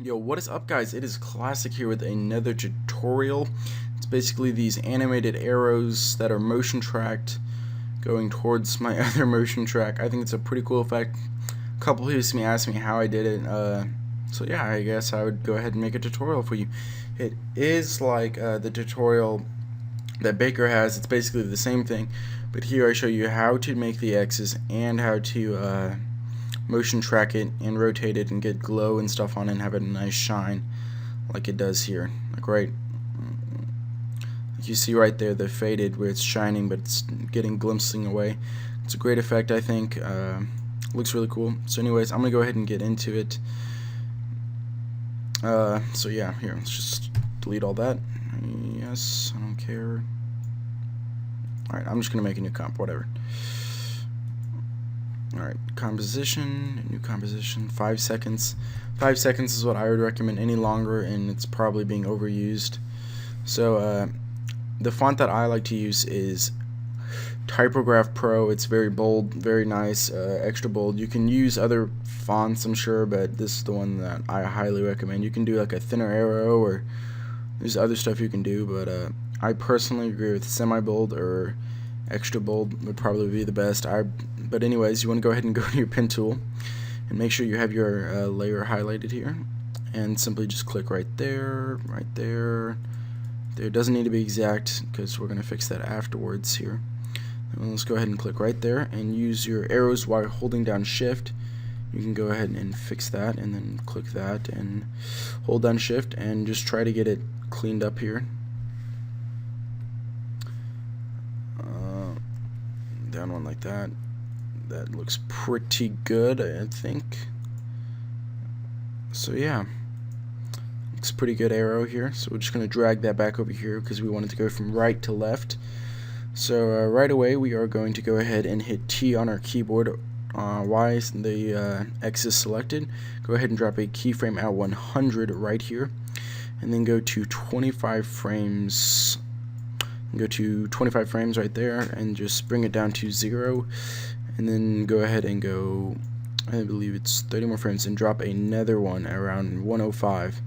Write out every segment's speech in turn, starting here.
Yo, what is up, guys? It is Classic here with another tutorial. It's basically these animated arrows that are motion tracked going towards my other motion track. I think it's a pretty cool effect. A couple of me asked me how I did it, so yeah, I guess I would go ahead and make a tutorial for you. It is like the tutorial that Baker has. It's basically the same thing, but here I show you how to make the X's and how to motion track it and rotate it and get glow and stuff on it and have a nice shine like it does here. Like like you see right there, the faded where it's shining but it's getting glimpsing away. It's a great effect, I think. Looks really cool. So anyways, I'm gonna go ahead and get into it. So yeah, here, let's just delete all that. Yes, I don't care. Alright, I'm just gonna make a new comp, whatever. Alright, composition, new composition, 5 seconds. 5 seconds is what I would recommend. Any longer and it's probably being overused. So the font that I like to use is Typograph Pro. It's very bold, very nice, extra bold. You can use other fonts, I'm sure, but this is the one that I highly recommend. You can do like a thinner arrow, or there's other stuff you can do, but I personally agree with semi-bold or extra bold would probably be the best. But anyways, you want to go ahead and go to your pen tool and make sure you have your layer highlighted here, and simply just click right there, right there. There doesn't need to be exact because we're going to fix that afterwards here. And let's go ahead and click right there and use your arrows while holding down shift. You can go ahead and fix that and then click that and hold down shift and just try to get it cleaned up here. Down one like that. That looks pretty good, I think. So yeah, looks pretty good arrow here. So we're just going to drag that back over here because we want it to go from right to left. So right away we are going to go ahead and hit T on our keyboard. Y, the X is selected. Go ahead and drop a keyframe at 100 right here, and then go to 25 frames. Go to 25 frames right there and just bring it down to 0, and then go ahead and go, I believe it's 30 more frames, and drop another one around 105.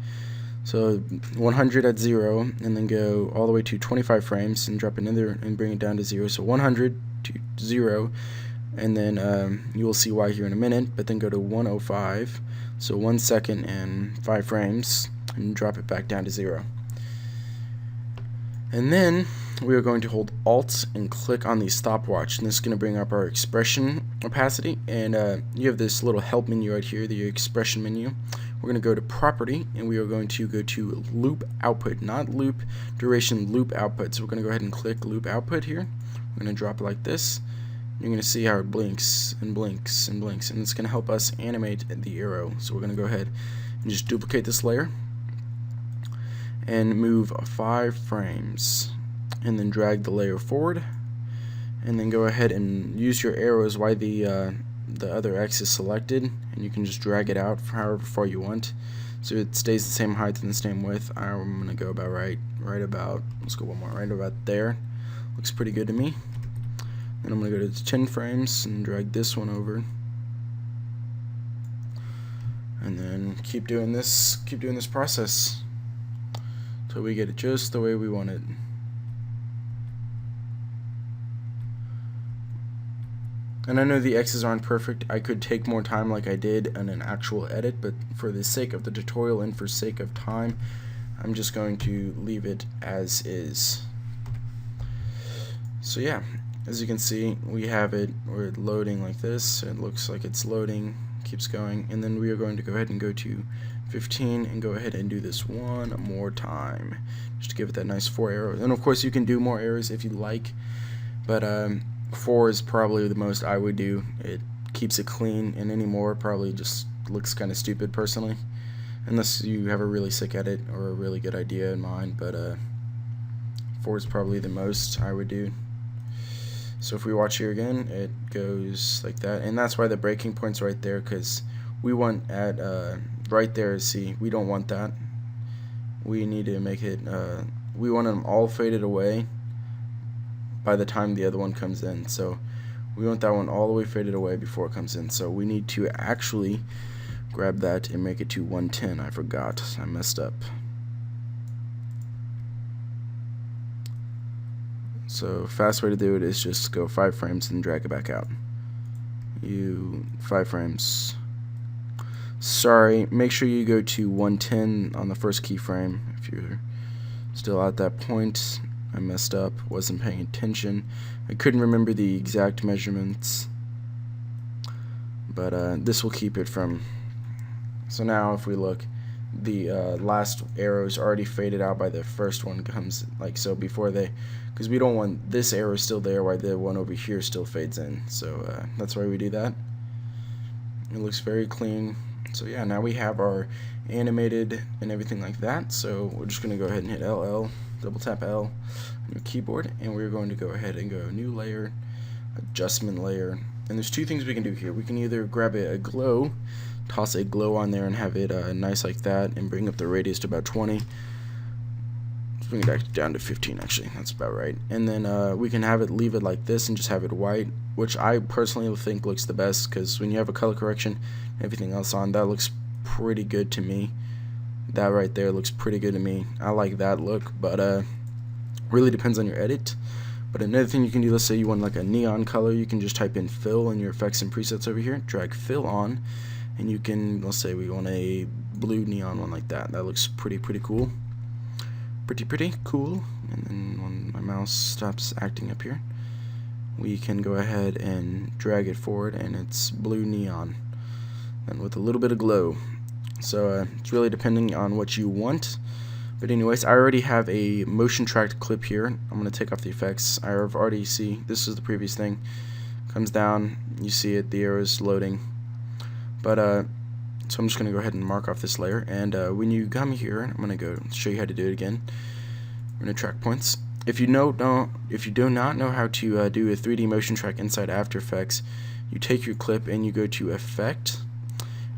So 100 at 0, and then go all the way to 25 frames and drop another and bring it down to 0. So 100 to 0, and then you will see why here in a minute, but then go to 105, so 1 second and 5 frames, and drop it back down to 0. And then we are going to hold Alt and click on the stopwatch, and this is going to bring up our expression opacity, and you have this little help menu right here, the expression menu. We're going to go to property, and we are going to go to loop output, not loop duration, loop output. So we're going to go ahead and click loop output here. We're going to drop it like this. You're going to see how it blinks and blinks and blinks, and it's going to help us animate the arrow. So we're going to go ahead and just duplicate this layer and move 5 frames, and then drag the layer forward, and then go ahead and use your arrows while the other X is selected, and you can just drag it out for however far you want, so it stays the same height and the same width. I'm gonna go about right about, let's go one more, right about there. Looks pretty good to me. Then I'm gonna go to 10 frames and drag this one over, and then keep doing this process till we get it just the way we want it. And I know the X's aren't perfect. I could take more time like I did in an actual edit, but for the sake of the tutorial and for sake of time, I'm just going to leave it as is. So yeah, as you can see, we have it, we're loading like this. It looks like it's loading, keeps going, and then we are going to go ahead and go to 15 and go ahead and do this one more time, just to give it that nice 4 arrows. And of course you can do more arrows if you like, but 4 is probably the most I would do. It keeps it clean, and any more probably just looks kind of stupid personally, unless you have a really sick edit or a really good idea in mind. But 4 is probably the most I would do. So if we watch here again, it goes like that, and that's why the breaking point's right there, because we want at right there, see, we don't want that. We need to make it, we want them all faded away by the time the other one comes in. So we want that one all the way faded away before it comes in. So we need to actually grab that and make it to 110. I forgot. I messed up. So fast way to do it is just go 5 frames and drag it back out. 5 frames. Sorry, make sure you go to 110 on the first keyframe if you're still at that point. I messed up, wasn't paying attention. I couldn't remember the exact measurements, but this will keep it from. So now if we look, the last arrow is already faded out by the first one comes like so before they, because we don't want this arrow still there while the one over here still fades in. So that's why we do that. It looks very clean. So yeah, now we have our animated and everything like that. So we're just going to go ahead and hit LL, double tap L on your keyboard, and we're going to go ahead and go new layer, adjustment layer. And there's two things we can do here. We can either grab a glow, toss a glow on there and have it nice like that, and bring up the radius to about 20. Let's bring it back down to 15 actually, that's about right. And then we can have it, leave it like this and just have it white, which I personally think looks the best, because when you have a color correction, everything else on, that looks pretty good to me. That right there looks pretty good to me. I like that look, but really depends on your edit. But another thing you can do, let's say you want like a neon color, you can just type in fill in your effects and presets over here, drag fill on, and you can, let's say we want a blue neon one like that. That looks pretty cool. Pretty cool. And then when my mouse stops acting up here, we can go ahead and drag it forward, and it's blue neon and with a little bit of glow. So it's really depending on what you want. But anyways, I already have a motion tracked clip here. I'm going to take off the effects. I've already see, this is the previous thing. Comes down, you see it, the arrow is loading. But so I'm just going to go ahead and mark off this layer. And when you come here, I'm going to go show you how to do it again. We're going to track points. If you do not know how to do a 3D motion track inside After Effects, you take your clip and you go to Effect,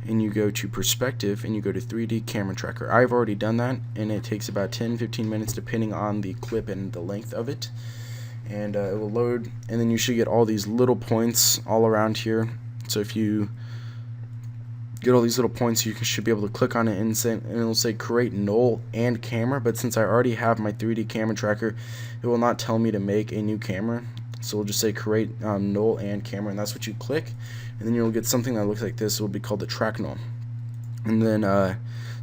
and you go to Perspective, and you go to 3D Camera Tracker. I've already done that, and it takes about 10-15 minutes depending on the clip and the length of it. And it will load, and then you should get all these little points all around here. So if you get all these little points, you should be able to click on it and it'll say create null and camera. But since I already have my 3D camera tracker, it will not tell me to make a new camera. So we'll just say create null and camera, and that's what you click, and then you'll get something that looks like this. It will be called the track null. And then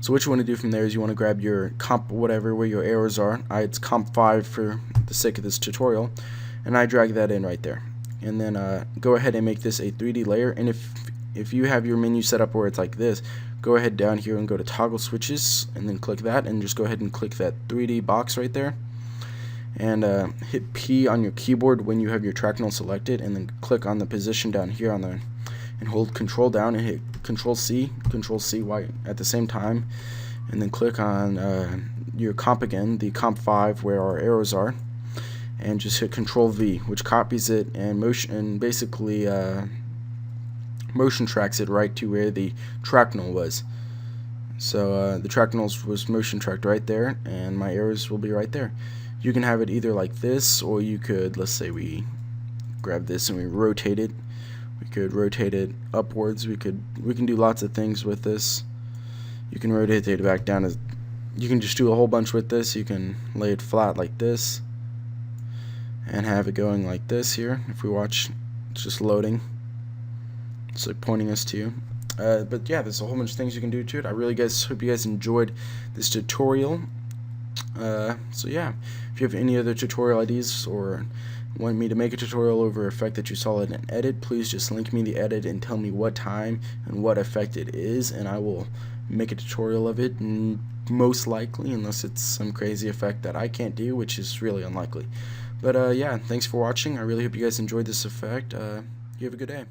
so what you want to do from there is you want to grab your comp whatever where your arrows are. It's comp 5 for the sake of this tutorial, and I drag that in right there. And then go ahead and make this a 3D layer. And if you have your menu set up where it's like this, go ahead down here and go to toggle switches, and then click that, and just go ahead and click that 3D box right there, and hit P on your keyboard when you have your track null selected, and then click on the position down here on the, and hold Control down and hit Control C white at the same time, and then click on your comp again, the comp 5 where our arrows are, and just hit Control V, which copies it and basically motion tracks it right to where the track null was. So the track null was motion tracked right there, and my arrows will be right there. You can have it either like this, or you could, let's say we grab this and we rotate it. We could rotate it upwards. We can do lots of things with this. You can rotate it back down. You can just do a whole bunch with this. You can lay it flat like this and have it going like this here. If we watch, it's just loading. It's like pointing us to you. But yeah, there's a whole bunch of things you can do to it. I really hope you guys enjoyed this tutorial. So yeah, if you have any other tutorial ideas or want me to make a tutorial over an effect that you saw in an edit, please just link me the edit and tell me what time and what effect it is, and I will make a tutorial of it, most likely, unless it's some crazy effect that I can't do, which is really unlikely. But yeah, thanks for watching. I really hope you guys enjoyed this effect. You have a good day.